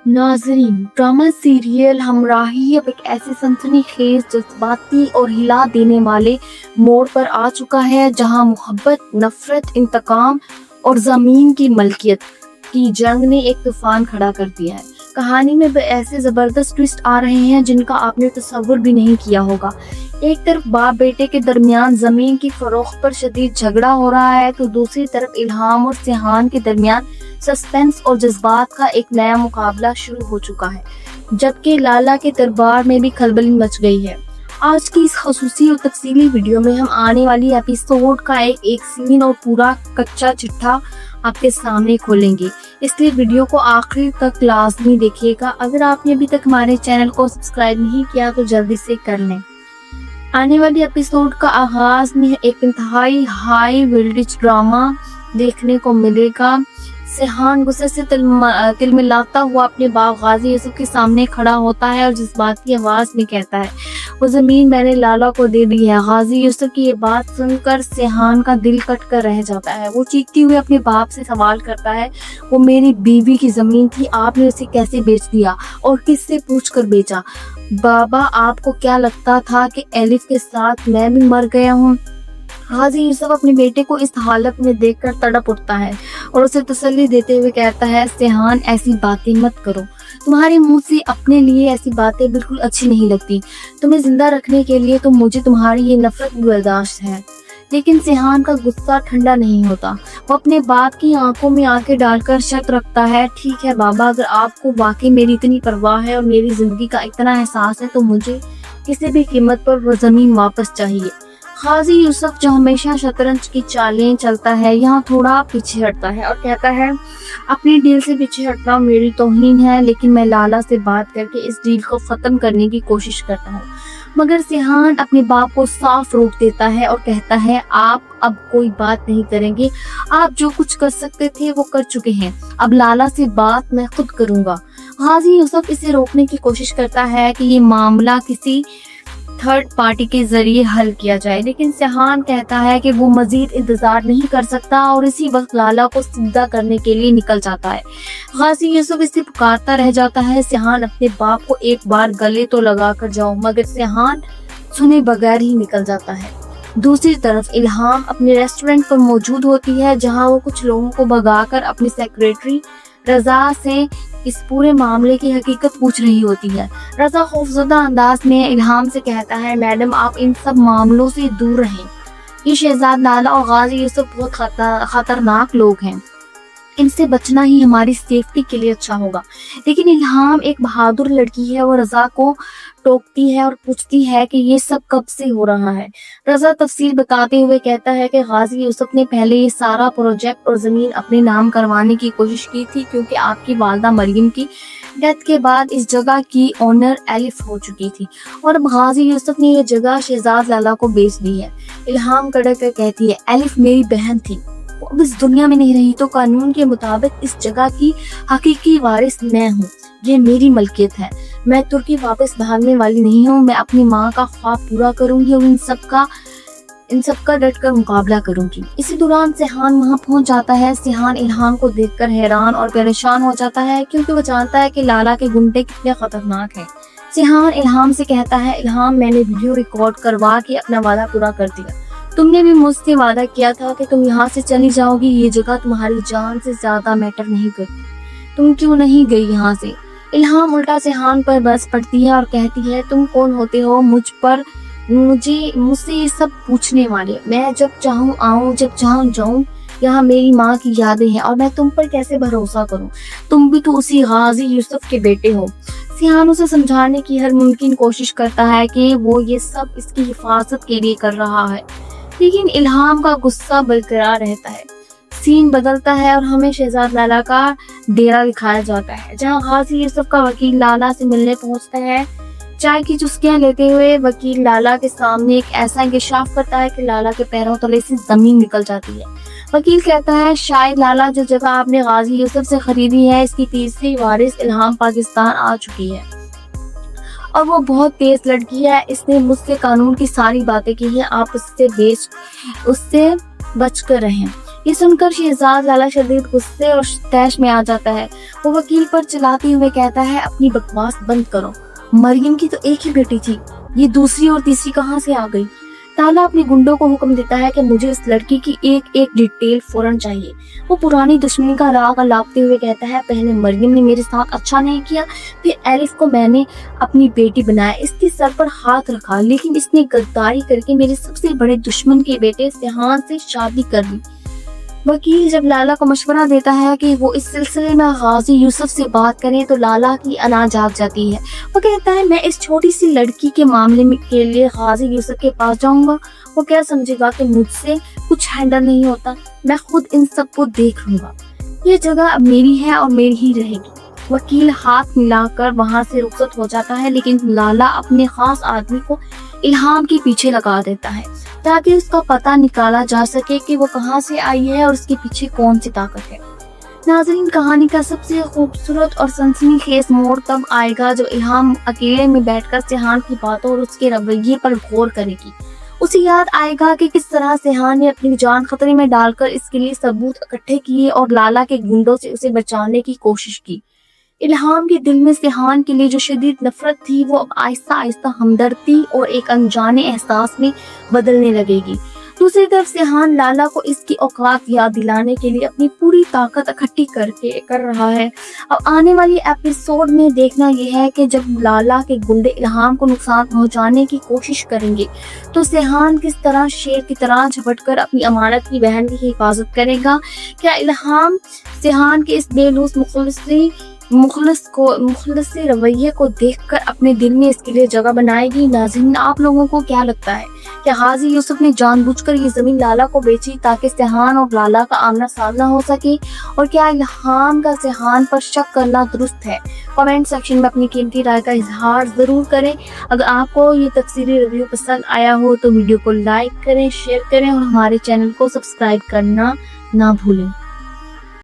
नाज़रीन, drama serial हमराही अब एक ऐसे सनसनीखेज, जज्बाती और हिला देने वाले मोड़ पर आ चुका है जहां मोहब्बत, नफरत, इंतकाम और ज़मीन की मलकियत की जंग ने एक तूफान खड़ा कर दिया है। कहानी में ऐसे ज़बरदस्त ट्विस्ट आ रहे हैं जिनका आपने तसव्वुर भी नहीं किया होगा। एक तरफ बाप बेटे के दरमियान ज़मीन की फरोख्त पर शदीद झगड़ा हो रहा है, तो दूसरी तरफ इल्हाम और सिहान के दरमियान सस्पेंस और जज्बात का एक नया मुकाबला शुरू हो चुका है, जबकि लाला के दरबार में भी खलबली मच गई है। आज की इस खसूसी और तफसीली वीडियो में हम आने वाली एपिसोड का एक सीन और पूरा कच्चा चिट्ठा आपके सामने खोलेंगे, इसलिए वीडियो को आखिर तक लाजमी देखिएगा। अगर आपने अभी तक हमारे चैनल को सब्सक्राइब नहीं किया तो जल्दी से कर लें। आने वाली एपिसोड का आगाज में एक इंतहाई हाई वोल्टेज ड्रामा देखने को मिलेगा। सिहान गुस्से से तिलमिलाता हुआ अपने बाप गाजी यूसुफ के सामने खड़ा होता है और जज्बाती आवाज में कहता है, वो जमीन मैंने लाला को दे दी है। गाजी यूसुफ की ये बात सुनकर सिहान का दिल कट कर रह जाता है। वो चीखते हुए अपने बाप से सवाल करता है, वो मेरी बीवी की जमीन थी, आपने उसे कैसे बेच दिया और किससे पूछ कर बेचा? बाबा, आपको क्या लगता था कि एलिफ के साथ मैं भी मर गया हूँ? गाजी यूसुफ अपने बेटे को इस हालत में देखकर तड़प उठता है और उसे तसल्ली देते हुए कहता है, सिहान ऐसी बातें मत करो, तुम्हारे मुंह से अपने लिए ऐसी बातें बिल्कुल अच्छी नहीं लगती। तुम्हें जिंदा रखने के लिए तो मुझे तुम्हारी ये नफरत बर्दाश्त है। लेकिन सिहान का गुस्सा ठंडा नहीं होता। वो अपने बाप की आंखों में आंखें डालकर शर्त रखता है, ठीक है बाबा, अगर आपको वाकई मेरी इतनी परवाह है और मेरी जिंदगी का इतना एहसास है तो मुझे किसी भी कीमत पर वो जमीन वापस चाहिए। गाजी यूसुफ, जो हमेशा शतरंज की चालें चलता है, यहाँ थोड़ा पीछे हटता है और कहता है, अपने डील से पीछे हटना मेरी तौहीन है, लेकिन मैं लाला से बात करके इस डील को खत्म करने की कोशिश करता हूँ। मगर सिहान अपने बाप को साफ रोक देता है और कहता है, आप अब कोई बात नहीं करेंगे, आप जो कुछ कर सकते थे वो कर चुके हैं, अब लाला से बात मैं खुद करूंगा। गाजी यूसुफ इसे रोकने की कोशिश करता है कि ये मामला किसी थर्ड पार्टी के जरिए हल किया जाए, लेकिन सिहान कहता है कि वो मजीद इंतजार नहीं कर सकता और इसी वक्त लाला को सीधा करने के लिए निकल जाता है। गाजी यूसुफ इसे पुकारता रह जाता है, सिहान अपने बाप को एक बार गले तो लगा कर जाओ, मगर सिहान सुने बगैर ही निकल जाता है। दूसरी तरफ इल्हाम अपने रेस्टोरेंट पर मौजूद होती है, जहाँ वो कुछ लोगों को भगाकर अपनी सेक्रेटरी रजा से इस पूरे मामले की हकीकत पूछ रही होती है। रजा खौफजदा अंदाज में इल्हाम से कहता है, मैडम आप इन सब मामलों से दूर रहें, ये शहजाद लाला और गाजी यूसुफ बहुत खतरनाक लोग हैं, इनसे बचना ही हमारी सेफ्टी के लिए अच्छा होगा। लेकिन इल्हाम एक बहादुर लड़की है, वो रजा को टोकती है और पूछती है कि ये सब कब से हो रहा है। रजा तफसील बताते हुए कहता है कि गाजी यूसुफ ने पहले ये सारा प्रोजेक्ट और जमीन अपने नाम करवाने की कोशिश की थी, क्योंकि आपकी वालदा मरियम की डेथ के बाद इस जगह की ओनर एलिफ हो चुकी थी और अब गाजी यूसुफ ने ये जगह शहजाद लाला को बेच दी है। इल्हाम कड़क कर कहती है, एलिफ मेरी बहन थी, वो अब इस दुनिया में नहीं रही, तो कानून के मुताबिक इस जगह की हकीकी वारिस मैं हूँ, ये मेरी मलकियत है। मैं तुर्की वापस भागने वाली नहीं हूँ, मैं अपनी माँ का ख्वाब पूरा करूंगी और इन सबका डट कर मुकाबला करूंगी। इसी दौरान सिहान वहाँ पहुँच जाता है। सिहान इल्हाम को देखकर हैरान और परेशान हो जाता है, क्योंकि वो जानता है कि लाला के गुंडे कितने खतरनाक हैं। सिहान इल्हाम से कहता है, इल्हाम मैंने वीडियो रिकॉर्ड करवा के अपना वादा पूरा कर दिया, तुमने भी मुझसे वादा किया था कि तुम यहाँ से चली जाओगी, ये जगह तुम्हारी जान से ज्यादा मैटर नहीं करती, तुम क्यों नहीं गई यहाँ से? इल्हाम उल्टा सिहान पर बस पड़ती है और कहती है, तुम कौन होते हो मुझसे ये सब पूछने वाले? मैं जब चाहूँ आऊँ, जब चाहूँ जाऊँ, यहाँ मेरी माँ की यादें हैं और मैं तुम पर कैसे भरोसा करूँ? तुम भी तो उसी गाजी यूसुफ के बेटे हो। सिहान उसे समझाने की हर मुमकिन कोशिश करता है कि वो ये सब इसकी हिफाजत के लिए कर रहा है, लेकिन इल्हाम का गुस्सा बरकरार रहता है। सीन बदलता है और हमें शहजाद लाला का डेरा दिखाया जाता है, जहां गाजी यूसुफ का वकील लाला से मिलने पहुंचता है। चाय की चुस्कियां लेते हुए वकील लाला के सामने एक ऐसा इंकशाफ करता है कि लाला के पैरों तले से जमीन निकल जाती है। वकील कहता है, शायद लाला जो जगह आपने गाजी यूसुफ से खरीदी है, इसकी तीसरी वारिस इल्हाम पाकिस्तान आ चुकी है और वो बहुत तेज लड़की है, इसने मुझसे कानून की सारी बातें की हैं, आप उससे बच कर रहें। یہ سن کر شہزاد لالا شدید غصے اور طیش میں آ جاتا ہے۔ وہ وکیل پر چلاتے ہوئے کہتا ہے اپنی بکواس بند کرو، مریم کی تو ایک ہی بیٹی تھی، یہ دوسری اور تیسری کہاں سے آ گئی؟ لالا اپنے گنڈوں کو حکم دیتا ہے کہ مجھے اس لڑکی کی ایک ایک ڈیٹیل فوراً چاہیے۔ وہ پرانی دشمنی کا راگ الاپتے ہوئے کہتا ہے پہلے مریم نے میرے ساتھ اچھا نہیں کیا، پھر ایلف کو میں نے اپنی بیٹی بنایا، اس کے سر پر ہاتھ رکھا، لیکن اس نے غداری کر کے میرے سب سے بڑے دشمن کے بیٹے سیحان سے شادی کر لی۔ وکیل جب لالا کو مشورہ دیتا ہے کہ وہ اس سلسلے میں غازی یوسف سے بات کریں تو لالا کی انا جاگ جاتی ہے۔ وہ کہتا ہے میں اس چھوٹی سی لڑکی کے معاملے کے لیے غازی یوسف کے پاس جاؤں گا، وہ کیا سمجھے گا کہ مجھ سے کچھ ہینڈل نہیں ہوتا، میں خود ان سب کو دیکھ لوں گا، یہ جگہ اب میری ہے اور میری ہی رہے گی۔ وکیل ہاتھ ملا کر وہاں سے رخصت ہو جاتا ہے، لیکن لالا اپنے خاص آدمی کو الہام کے پیچھے لگا دیتا ہے تاکہ اس کا پتہ نکالا جا سکے کہ وہ کہاں سے آئی ہے اور اس کے پیچھے کون سی طاقت ہے۔ ناظرین، کہانی کا سب سے خوبصورت اور سنسنی خیز موڑ تب آئے گا جب الہام اکیلے میں بیٹھ کر سیحان کی باتوں اور اس کے رویے پر غور کرے گی۔ اسے یاد آئے گا کہ کس طرح سیحان نے اپنی جان خطرے میں ڈال کر اس کے لیے ثبوت اکٹھے کیے اور لالا کے گنڈوں سے اسے بچانے کی کوشش کی۔ الہام کے دل میں سیحان کے لیے جو شدید نفرت تھی وہ اب آہستہ آہستہ ہمدردی اور ایک انجانے احساس میں بدلنے لگے گی۔ دوسری طرف سیحان لالا کو اس کی اوقات یاد دلانے کے لیے اپنی پوری طاقت اکٹھی کر رہا ہے۔ اب آنے والی ایپیسوڈ میں دیکھنا یہ ہے کہ جب لالا کے گنڈے الہام کو نقصان پہنچانے کی کوشش کریں گے تو سیحان کس طرح شیر کی طرح جھپٹ کر اپنی امانت کی بہن کی حفاظت کرے گا۔ کیا الہام سیحان کے اس بے لوث مخلص رویے کو دیکھ کر اپنے دل میں اس کے لیے جگہ بنائے گی؟ ناظرین، آپ لوگوں کو کیا لگتا ہے کہ غازی یوسف نے جان بوجھ کر یہ زمین لالا کو بیچی تاکہ سیحان اور لالا کا آمنا سامنا ہو سکے؟ اور کیا الہام کا سیحان پر شک کرنا درست ہے؟ کمنٹ سیکشن میں اپنی قیمتی رائے کا اظہار ضرور کریں۔ اگر آپ کو یہ تفصیلی ریویو پسند آیا ہو تو ویڈیو کو لائک کریں، شیئر کریں اور ہمارے چینل کو سبسکرائب کرنا نہ بھولیں۔